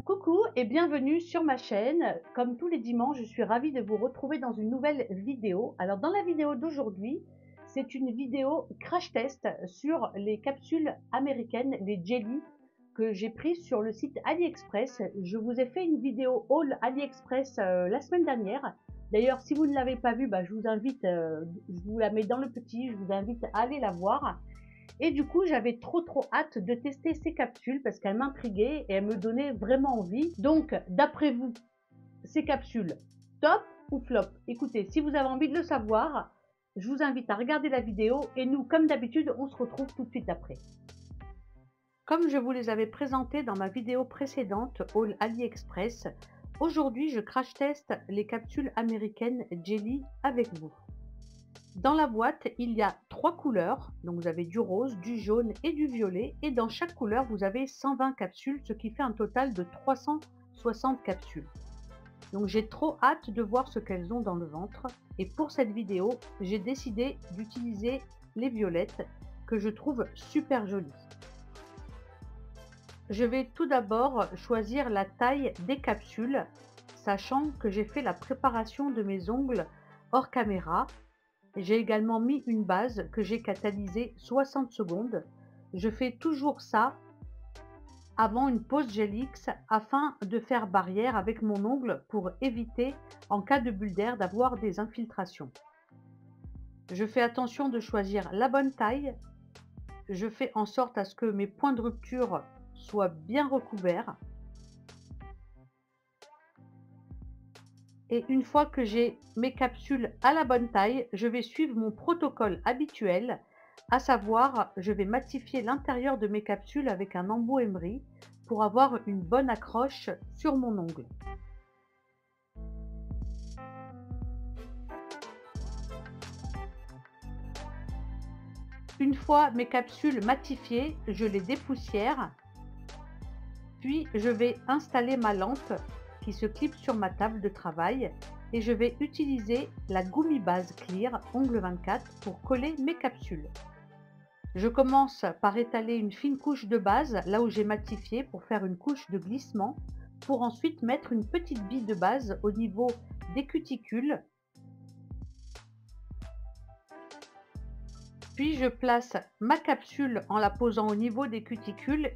Coucou et bienvenue sur ma chaîne. Comme tous les dimanches, je suis ravie de vous retrouver dans une nouvelle vidéo. Alors dans la vidéo d'aujourd'hui, c'est une vidéo crash test sur les capsules américaines, les jelly que j'ai prises sur le site AliExpress. Je vous ai fait une vidéo haul AliExpress la semaine dernière. D'ailleurs, si vous ne l'avez pas vue, je vous invite, je vous la mets dans le petit, je vous invite à aller la voir. Et du coup, j'avais trop hâte de tester ces capsules parce qu'elles m'intriguaient et elles me donnaient vraiment envie. Donc, d'après vous, ces capsules, top ou flop? Écoutez, si vous avez envie de le savoir, je vous invite à regarder la vidéo et nous, comme d'habitude, on se retrouve tout de suite après. Comme je vous les avais présentés dans ma vidéo précédente, Haul AliExpress, aujourd'hui je crash teste les capsules américaines Jelly avec vous. Dans la boîte, il y a 3 couleurs, donc vous avez du rose, du jaune et du violet, et dans chaque couleur, vous avez 120 capsules, ce qui fait un total de 360 capsules. Donc j'ai trop hâte de voir ce qu'elles ont dans le ventre, et pour cette vidéo, j'ai décidé d'utiliser les violettes, que je trouve super jolies. Je vais tout d'abord choisir la taille des capsules, sachant que j'ai fait la préparation de mes ongles hors caméra. J'ai également mis une base que j'ai catalysée 60 secondes. Je fais toujours ça avant une pause Gelix afin de faire barrière avec mon ongle pour éviter, en cas de bulle d'air, d'avoir des infiltrations. Je fais attention de choisir la bonne taille. Je fais en sorte à ce que mes points de rupture soient bien recouverts. Et une fois que j'ai mes capsules à la bonne taille, je vais suivre mon protocole habituel, à savoir, je vais matifier l'intérieur de mes capsules avec un embout emery pour avoir une bonne accroche sur mon ongle. Une fois mes capsules matifiées, je les dépoussière, puis je vais installer ma lampe qui se clip sur ma table de travail et je vais utiliser la Gummy Base Clear Ongle 24 pour coller mes capsules. Je commence par étaler une fine couche de base là où j'ai matifié pour faire une couche de glissement, pour ensuite mettre une petite bille de base au niveau des cuticules. Puis je place ma capsule en la posant au niveau des cuticules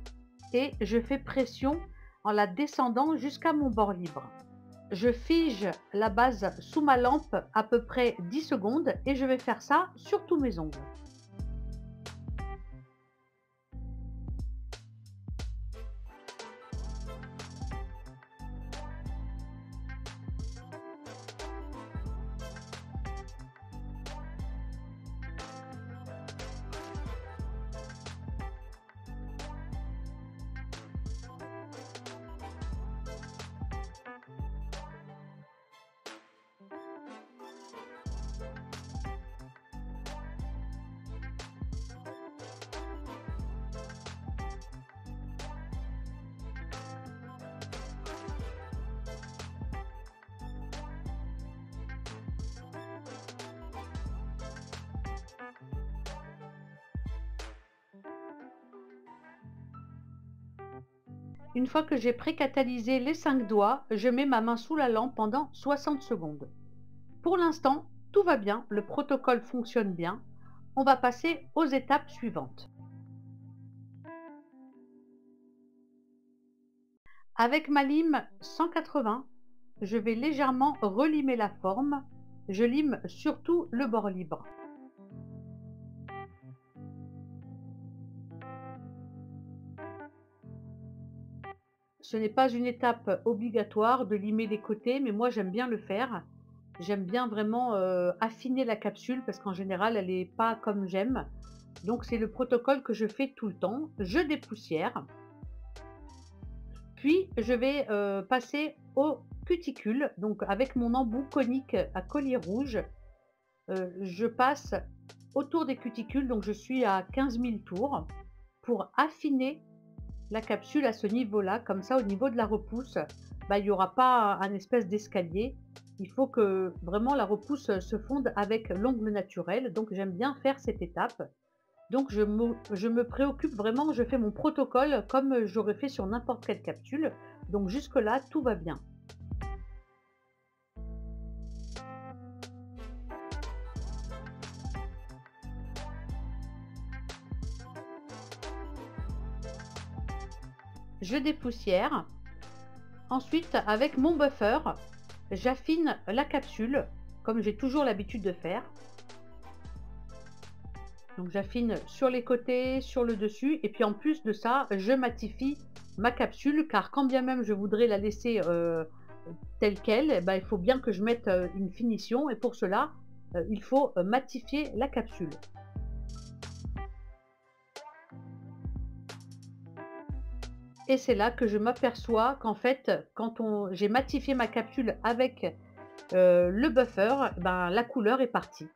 et je fais pression en la descendant jusqu'à mon bord libre. Je fige la base sous ma lampe à peu près 10 secondes et je vais faire ça sur tous mes ongles. Une fois que j'ai pré-catalysé les 5 doigts, je mets ma main sous la lampe pendant 60 secondes. Pour l'instant, tout va bien, le protocole fonctionne bien. On va passer aux étapes suivantes. Avec ma lime 180, je vais légèrement relimer la forme. Je lime surtout le bord libre. Ce n'est pas une étape obligatoire de limer les côtés, mais moi j'aime bien le faire. J'aime bien vraiment affiner la capsule parce qu'en général elle n'est pas comme j'aime. Donc c'est le protocole que je fais tout le temps. Je dépoussière. Puis je vais passer aux cuticules. Donc avec mon embout conique à collier rouge, je passe autour des cuticules. Donc je suis à 15 000 tours pour affiner la capsule à ce niveau-là. Comme ça, au niveau de la repousse, il n'y aura pas un espèce d'escalier. Il faut que vraiment la repousse se fonde avec l'ongle naturel. Donc j'aime bien faire cette étape. Donc je me préoccupe vraiment, je fais mon protocole comme j'aurais fait sur n'importe quelle capsule. Donc jusque là, tout va bien. Je dépoussière. Ensuite, avec mon buffer, j'affine la capsule, comme j'ai toujours l'habitude de faire. Donc j'affine sur les côtés, sur le dessus, et puis en plus de ça, je matifie ma capsule, car quand bien même je voudrais la laisser telle quelle, eh ben, il faut bien que je mette une finition, et pour cela, il faut matifier la capsule. Et c'est là que je m'aperçois qu'en fait, quand j'ai matifié ma capsule avec le buffer, ben, la couleur est partie.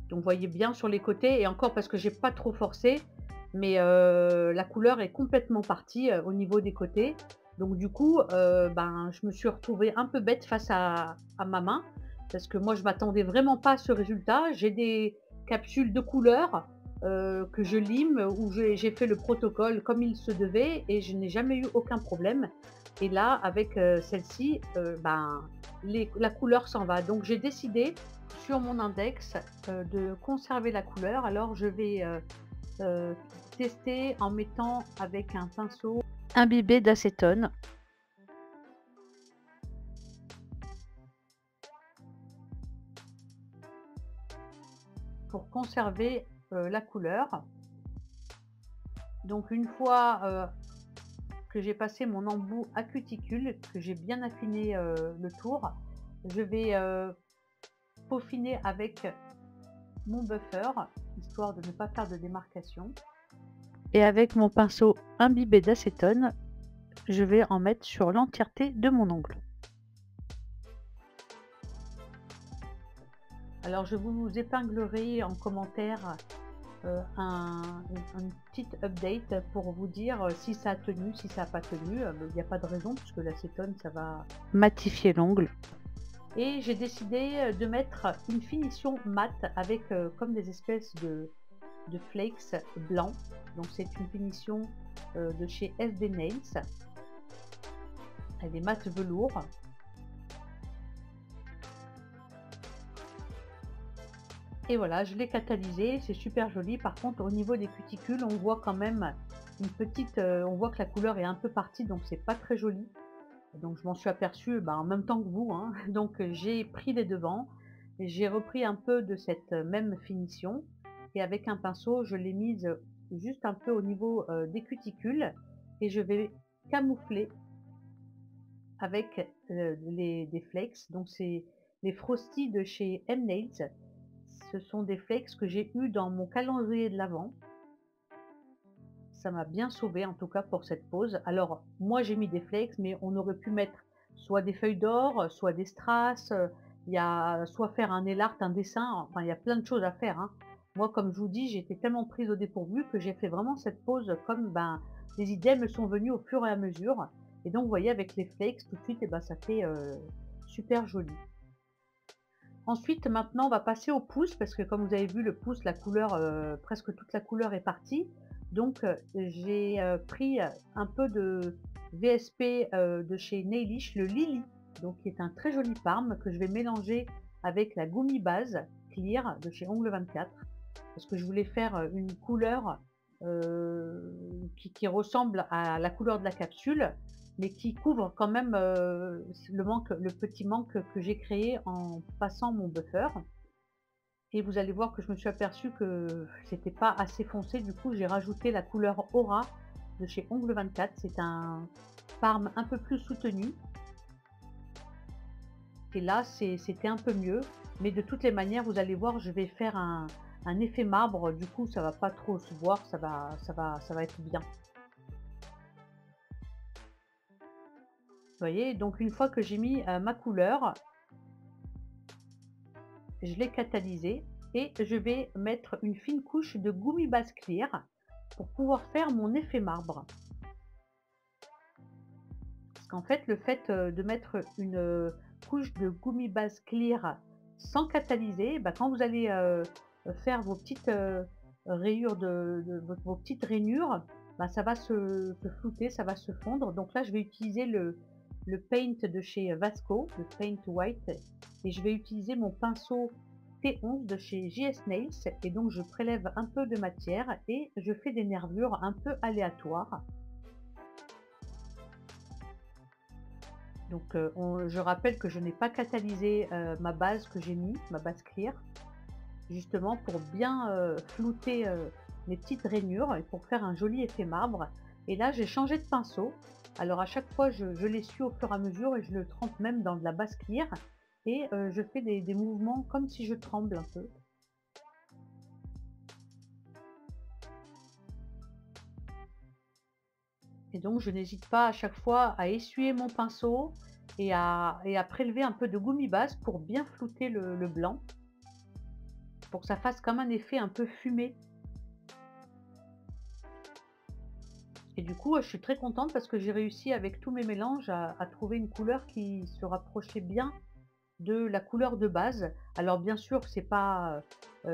Donc vous voyez bien sur les côtés, et encore parce que j'ai pas trop forcé, mais la couleur est complètement partie au niveau des côtés. Donc du coup, ben, je me suis retrouvée un peu bête face à ma main, parce que moi je m'attendais vraiment pas à ce résultat. J'ai des capsules de couleurs que je lime, où j'ai fait le protocole comme il se devait, et je n'ai jamais eu aucun problème. Et là, avec celle-ci, ben, la couleur s'en va. Donc j'ai décidé sur mon index de conserver la couleur. Alors je vais tester en mettant avec un pinceau imbibé d'acétone. Pour conserver la couleur. Donc une fois que j'ai passé mon embout à cuticule, que j'ai bien affiné le tour, je vais peaufiner avec mon buffer, histoire de ne pas faire de démarcation. Et avec mon pinceau imbibé d'acétone, je vais en mettre sur l'entièreté de mon ongle. Alors je vous épinglerai en commentaire une petite update pour vous dire si ça a tenu, si ça n'a pas tenu. Il n'y a pas de raison puisque l'acétone, ça va matifier l'ongle. Et j'ai décidé de mettre une finition mat avec comme des espèces de flakes blancs. Donc c'est une finition de chez FB Nails. Elle est mat velours. Et voilà, je l'ai catalysé, c'est super joli. Par contre, au niveau des cuticules, on voit quand même une petite, on voit que la couleur est un peu partie, donc c'est pas très joli. Donc je m'en suis aperçue en même temps que vous, hein. Donc j'ai pris les devants, et j'ai repris un peu de cette même finition, et avec un pinceau, je l'ai mise juste un peu au niveau des cuticules, et je vais camoufler avec des flakes. Donc c'est les Frosty de chez M-Nails. Ce sont des flakes que j'ai eu dans mon calendrier de l'Avent. Ça m'a bien sauvé en tout cas pour cette pose. Alors moi j'ai mis des flakes, mais on aurait pu mettre soit des feuilles d'or, soit des strass, il y a soit faire un nail art, un dessin, enfin il y a plein de choses à faire, hein. Moi comme je vous dis, j'étais tellement prise au dépourvu que j'ai fait vraiment cette pose comme les idées me sont venues au fur et à mesure. Et donc vous voyez avec les flakes tout de suite, et ça fait super joli. Ensuite, maintenant, on va passer au pouce, parce que comme vous avez vu, le pouce, la couleur, presque toute la couleur est partie. Donc, j'ai pris un peu de VSP de chez Nailish, le Lily, donc qui est un très joli parme que je vais mélanger avec la Gummy Base Clear de chez Ongle 24, parce que je voulais faire une couleur qui ressemble à la couleur de la capsule, mais qui couvre quand même le petit manque que j'ai créé en passant mon buffer. Et vous allez voir que je me suis aperçue que c'était pas assez foncé, du coup j'ai rajouté la couleur Aura de chez Ongle 24. C'est un parme un peu plus soutenu. Et là c'était un peu mieux, mais de toutes les manières vous allez voir, je vais faire un effet marbre, du coup ça va pas trop se voir, ça va être bien. Vous voyez, donc une fois que j'ai mis ma couleur, je l'ai catalysée, et je vais mettre une fine couche de Gummy Base Clear pour pouvoir faire mon effet marbre. Parce qu'en fait, le fait de mettre une couche de Gummy Base Clear sans catalyser, quand vous allez faire vos petites rayures vos petites rainures, bah, ça va se flouter, ça va se fondre. Donc là, je vais utiliser le paint de chez Vasco, le paint white, et je vais utiliser mon pinceau T11 de chez JS Nails, et donc je prélève un peu de matière et je fais des nervures un peu aléatoires. Donc je rappelle que je n'ai pas catalysé ma base que j'ai mis, ma base clear, justement pour bien flouter mes petites rainures et pour faire un joli effet marbre. Et là j'ai changé de pinceau, alors à chaque fois je l'essuie au fur et à mesure et je le trempe même dans de la base clear, et je fais des mouvements comme si je tremble un peu. Et donc je n'hésite pas à chaque fois à essuyer mon pinceau et à prélever un peu de gommi base pour bien flouter le blanc, pour que ça fasse comme un effet un peu fumé. Et du coup, je suis très contente parce que j'ai réussi avec tous mes mélanges à trouver une couleur qui se rapprochait bien de la couleur de base. Alors bien sûr, c'est pas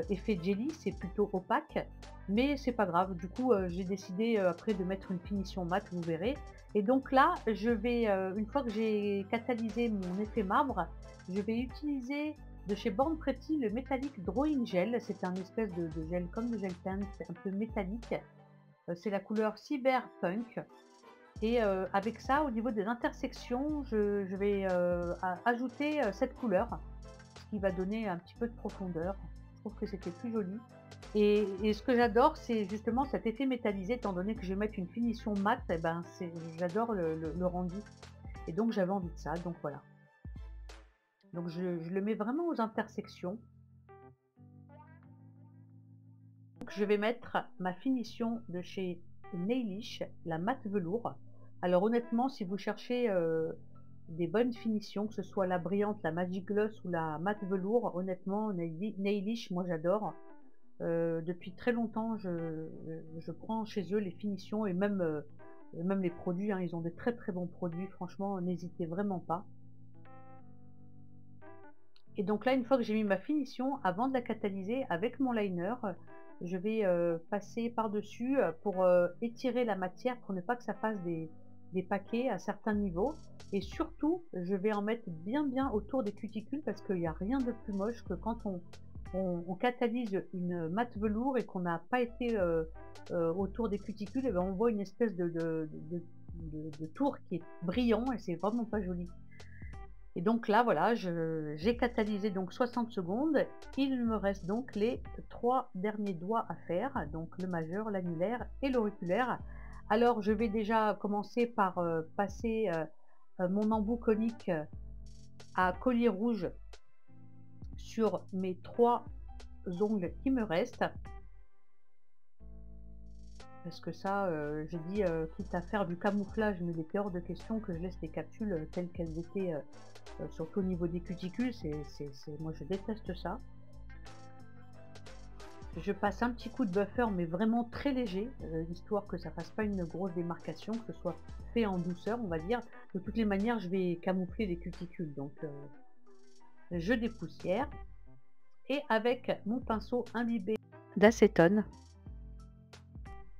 effet jelly, c'est plutôt opaque, mais c'est pas grave. Du coup, j'ai décidé après de mettre une finition mat, vous verrez. Et donc là, je vais, une fois que j'ai catalysé mon effet marbre, je vais utiliser de chez Born Pretty le Metallic Drawing Gel. C'est un espèce de gel comme le gel pen, c'est un peu métallique. C'est la couleur Cyberpunk. Et avec ça, au niveau des intersections, je vais ajouter cette couleur, ce qui va donner un petit peu de profondeur. Je trouve que c'était plus joli. Et ce que j'adore, c'est justement cet effet métallisé, étant donné que je vais mettre une finition mat, et ben j'adore le rendu. Et donc j'avais envie de ça, donc voilà. Donc je le mets vraiment aux intersections. Donc je vais mettre ma finition de chez Nailish, la mat velours. Alors honnêtement, si vous cherchez des bonnes finitions, que ce soit la brillante, la Magic Gloss ou la mat velours, honnêtement, Nailish, moi j'adore. Depuis très longtemps, je prends chez eux les finitions et même les produits, hein, ils ont des très très bons produits, franchement, n'hésitez vraiment pas. Et donc là, une fois que j'ai mis ma finition, avant de la catalyser avec mon liner, je vais passer par-dessus pour étirer la matière pour ne pas que ça fasse des paquets à certains niveaux. Et surtout, je vais en mettre bien autour des cuticules parce qu'il n'y a rien de plus moche que quand on catalyse une mat velours et qu'on n'a pas été autour des cuticules, et ben on voit une espèce de tour qui est brillant et c'est vraiment pas joli. Et donc là, voilà, j'ai catalysé donc 60 secondes. Il me reste donc les 3 derniers doigts à faire, donc le majeur, l'annulaire et l'auriculaire. Alors, je vais déjà commencer par passer mon embout conique à collier rouge sur mes 3 ongles qui me restent. Parce que ça, j'ai dit, quitte à faire du camouflage, mais il était hors de question que je laisse les capsules telles qu'elles étaient, surtout au niveau des cuticules. Moi, je déteste ça. Je passe un petit coup de buffer, mais vraiment très léger, histoire que ça fasse pas une grosse démarcation, que ce soit fait en douceur, on va dire. De toutes les manières, je vais camoufler les cuticules, donc je dépoussière. Et avec mon pinceau imbibé d'acétone,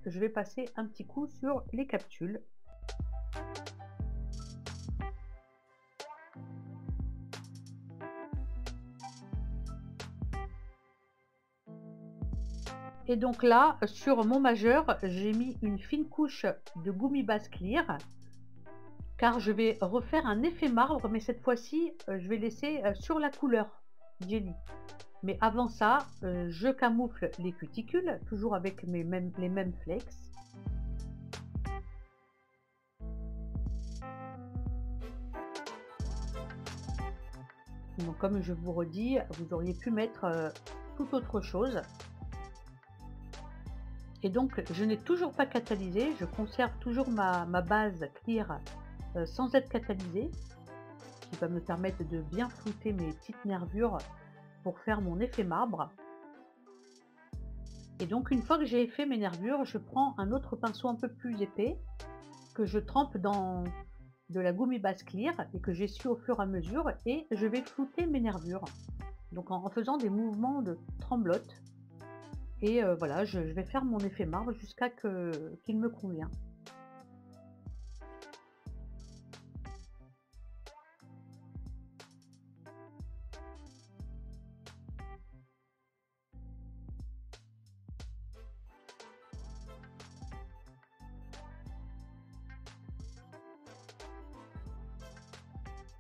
je vais passer un petit coup sur les capsules. Et donc là, sur mon majeur, j'ai mis une fine couche de gommi base clear, car je vais refaire un effet marbre, mais cette fois-ci, je vais laisser sur la couleur jelly. Mais avant ça, je camoufle les cuticules, toujours avec les mêmes flakes. Donc comme je vous redis, vous auriez pu mettre tout autre chose. Et donc je n'ai toujours pas catalysé, je conserve toujours ma base clear sans être catalysée, qui va me permettre de bien flouter mes petites nervures pour faire mon effet marbre. Et donc une fois que j'ai fait mes nervures, je prends un autre pinceau un peu plus épais que je trempe dans de la gommi base clear et que j'essuie au fur et à mesure, et je vais flouter mes nervures. Donc en faisant des mouvements de tremblote. Et voilà, je vais faire mon effet marbre jusqu'à qu'il me convient.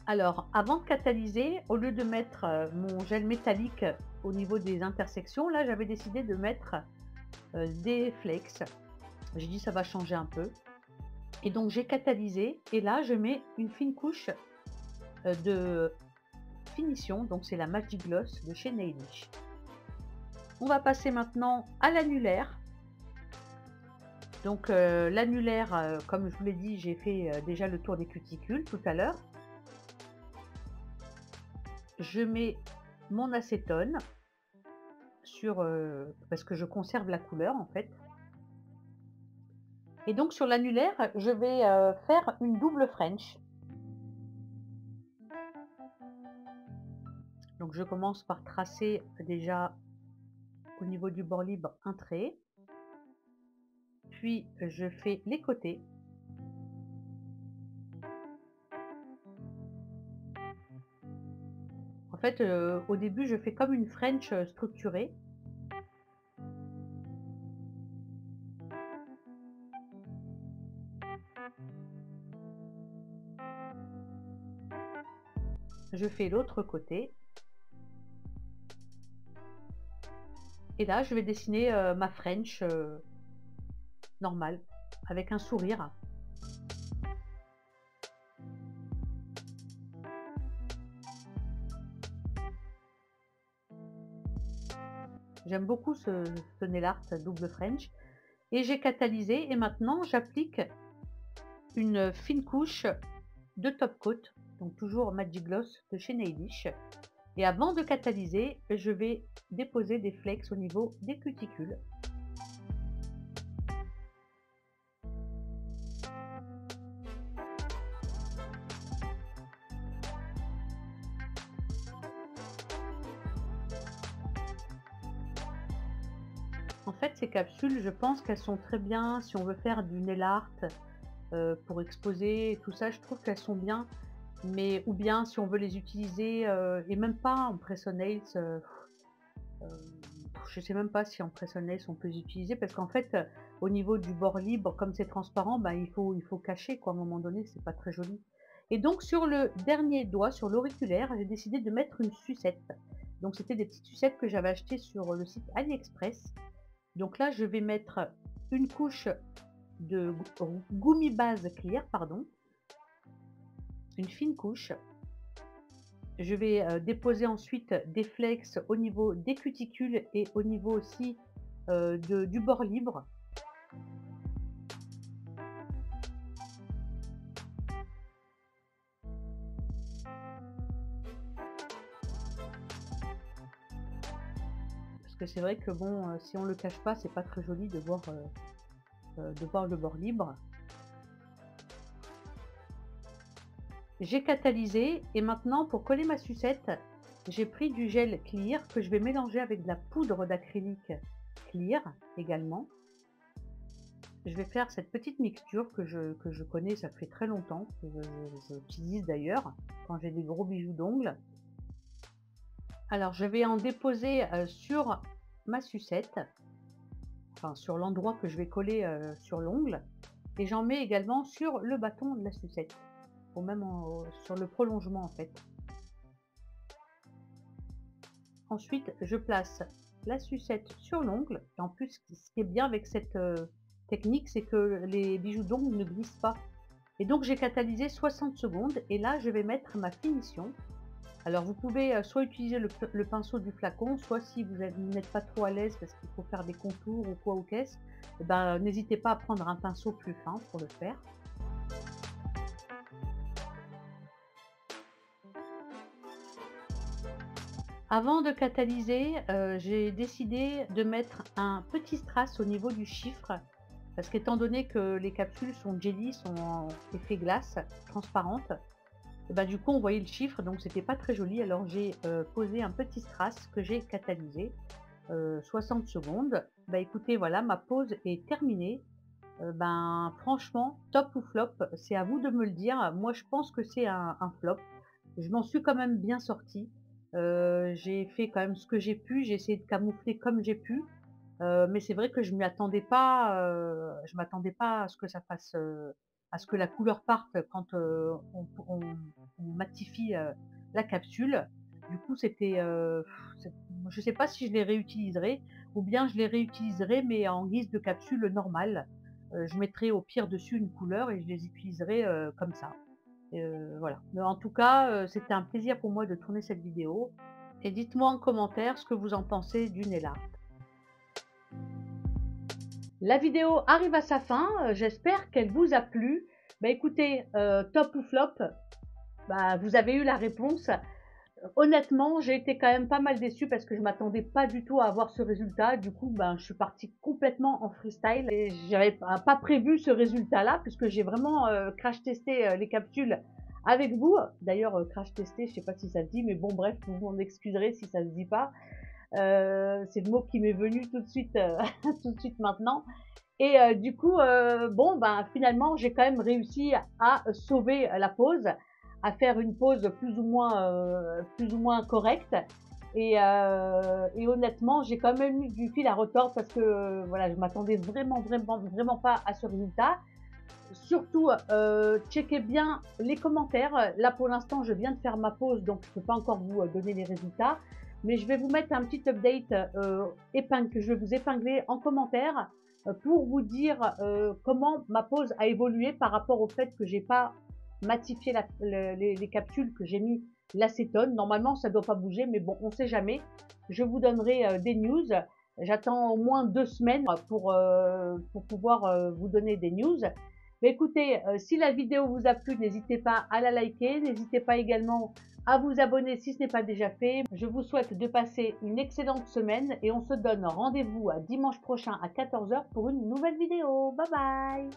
Alors, avant de catalyser, au lieu de mettre mon gel métallique au niveau des intersections, là j'avais décidé de mettre des flakes. J'ai dit ça va changer un peu. Et donc j'ai catalysé et là je mets une fine couche de finition, donc c'est la Magic Gloss de chez Nailish. On va passer maintenant à l'annulaire. Donc l'annulaire, comme je vous l'ai dit, j'ai fait déjà le tour des cuticules tout à l'heure. Je mets mon acétone sur parce que je conserve la couleur en fait. Et donc sur l'annulaire, je vais faire une double French. Donc je commence par tracer déjà au niveau du bord libre un trait. Puis je fais les côtés. En fait, au début, je fais comme une French structurée. Je fais l'autre côté. Et là, je vais dessiner ma French normale, avec un sourire. J'aime beaucoup ce nail art double French. Et j'ai catalysé et maintenant j'applique une fine couche de top coat, donc toujours Magic Gloss de chez Nailish. Et avant de catalyser, je vais déposer des flakes au niveau des cuticules. En fait, ces capsules, je pense qu'elles sont très bien si on veut faire du nail art pour exposer tout ça. Je trouve qu'elles sont bien, mais ou bien si on veut les utiliser et même pas en press on nails. Je sais même pas si en press on nails on peut les utiliser parce qu'en fait, au niveau du bord libre, comme c'est transparent, ben, il faut cacher quoi. À un moment donné, c'est pas très joli. Et donc sur le dernier doigt, sur l'auriculaire, j'ai décidé de mettre une sucette. Donc c'était des petites sucettes que j'avais achetées sur le site AliExpress. Donc là, je vais mettre une couche de gummy base clear, pardon, une fine couche. Je vais déposer ensuite des flakes au niveau des cuticules et au niveau aussi du bord libre. Parce que c'est vrai que bon, si on le cache pas, c'est pas très joli de voir le bord libre. J'ai catalysé et maintenant pour coller ma sucette, j'ai pris du gel clear que je vais mélanger avec de la poudre d'acrylique clear également. Je vais faire cette petite mixture que je connais, ça fait très longtemps, que j'utilise d'ailleurs quand j'ai des gros bijoux d'ongles. Alors je vais en déposer sur ma sucette, enfin sur l'endroit que je vais coller sur l'ongle, et j'en mets également sur le bâton de la sucette, ou même sur le prolongement en fait. Ensuite, je place la sucette sur l'ongle. Et en plus, ce qui est bien avec cette technique, c'est que les bijoux d'ongles ne glissent pas. Et donc, j'ai catalysé 60 secondes. Et là, je vais mettre ma finition. Alors, vous pouvez soit utiliser le pinceau du flacon, soit si vous n'êtes pas trop à l'aise parce qu'il faut faire des contours ou quoi ou qu'est-ce, eh ben, n'hésitez pas à prendre un pinceau plus fin pour le faire. Avant de catalyser, j'ai décidé de mettre un petit strass au niveau du chiffre parce qu'étant donné que les capsules sont jelly, sont en effet glace, transparente, et ben, du coup on voyait le chiffre donc c'était pas très joli, alors j'ai posé un petit strass que j'ai catalysé 60 secondes. Bah écoutez, voilà, ma pause est terminée. Ben franchement, top ou flop, c'est à vous de me le dire. Moi je pense que c'est un flop. Je m'en suis quand même bien sortie. J'ai fait quand même ce que j'ai pu, j'ai essayé de camoufler comme j'ai pu, mais c'est vrai que je m'attendais pas à ce que ça fasse, à ce que la couleur parte quand, on matifie, la capsule. Du coup, c'était, c'est je sais pas si je les réutiliserai ou bien je les réutiliserai mais en guise de capsule normale. Je mettrai au pire dessus une couleur et je les utiliserai, comme ça. Voilà. Mais en tout cas, c'était un plaisir pour moi de tourner cette vidéo et dites-moi en commentaire ce que vous en pensez du nail art. La vidéo arrive à sa fin, j'espère qu'elle vous a plu. Bah écoutez, top ou flop, bah vous avez eu la réponse. Honnêtement, j'ai été quand même pas mal déçue parce que je m'attendais pas du tout à avoir ce résultat. Du coup, ben, je suis partie complètement en freestyle et j'avais pas prévu ce résultat-là puisque j'ai vraiment crash testé les capsules avec vous. D'ailleurs, crash testé, je sais pas si ça se dit, mais bon, bref, vous m'en excuserez si ça se dit pas. C'est le mot qui m'est venu tout de suite, tout de suite maintenant. Et du coup, bon, ben finalement, j'ai quand même réussi à sauver la pause, à faire une pause plus ou moins correcte. Et honnêtement, j'ai quand même eu du fil à retordre parce que voilà, je m'attendais vraiment pas à ce résultat. Surtout, checkez bien les commentaires. Là, pour l'instant, je viens de faire ma pause, donc je ne peux pas encore vous donner les résultats. Mais je vais vous mettre un petit update que je vais vous épingler en commentaire pour vous dire comment ma pause a évolué par rapport au fait que j'ai pas matifié les capsules, que j'ai mis l'acétone. Normalement, ça ne doit pas bouger, mais bon, on ne sait jamais. Je vous donnerai des news. J'attends au moins 2 semaines pour pouvoir vous donner des news. Mais écoutez, si la vidéo vous a plu, n'hésitez pas à la liker, n'hésitez pas également à vous abonner si ce n'est pas déjà fait. Je vous souhaite de passer une excellente semaine et on se donne rendez-vous à dimanche prochain à 14 h pour une nouvelle vidéo. Bye bye!